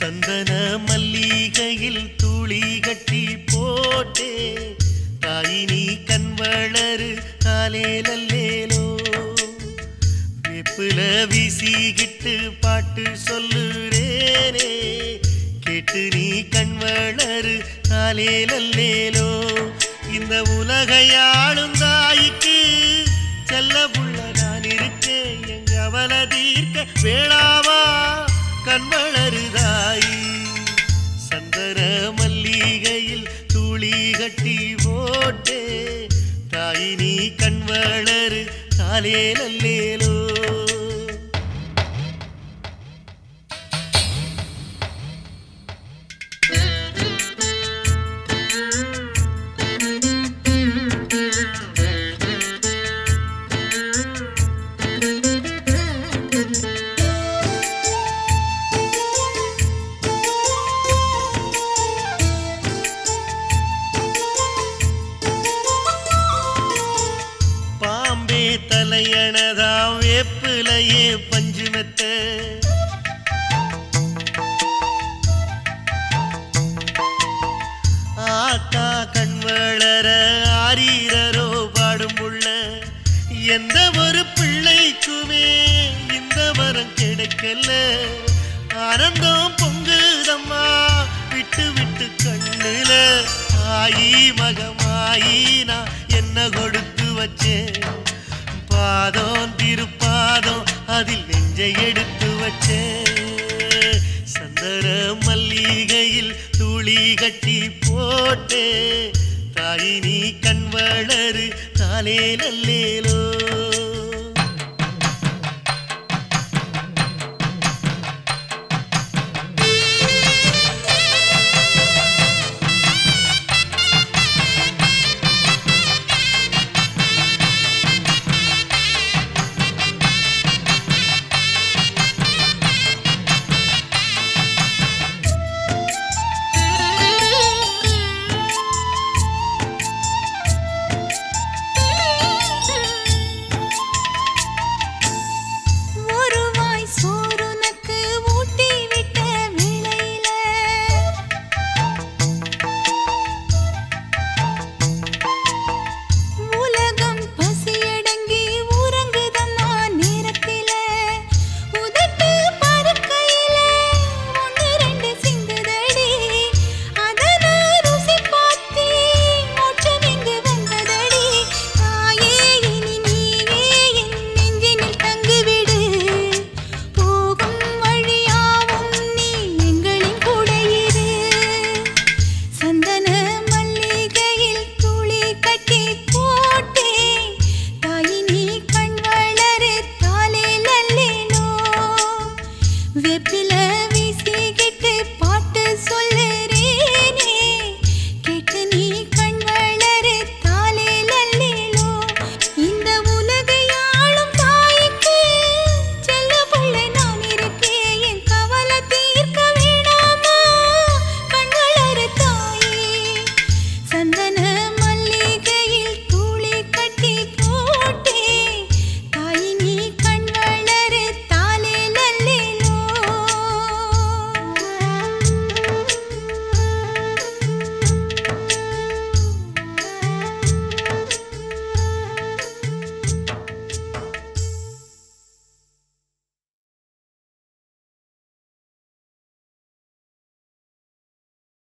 சந்தன மல்லிகையில் துளி கட்டி போட்டே தாயினி கண் வளரு காலேலல்லேலோ வெப்புல வீசிக்கிட்டு பாட்டு சொல்லுறேனே கேட்டு நீ கண் வளரு காலேலல்லேலோ இந்த உலகையாளும் தாய்க்கு செல்ல புள்ள நான் இருக்கேன் எங்க அவல தீர்க்க வேளாவா கண் வளருதாயி சந்தன மல்லிகையில் துளி கட்டி போட்டே தாயினி கண் வளரு காலேலல்லேலோ தலையணதா வேப்பிலையே பஞ்சுமெத்த ஆத்தா கண் வளர ஆரீரரோ பாடும் புள்ள எந்த ஒரு பிள்ளைக்குமே இந்த வரம் கிடைக்கல ஆனந்தம் பொங்குதம்மா விட்டு விட்டு கண்ணுல ஆயி மகமாயி நான் என்ன கொடுத்து வச்சேன் பாதம் திருப்பாதம் அதில் நெஞ்சை எடுத்து வச்சே சந்தன மல்லிகையில் துளி கட்டி போட்டே தாயினி கண் வளரு காலேலல்லேலோ வெப்பில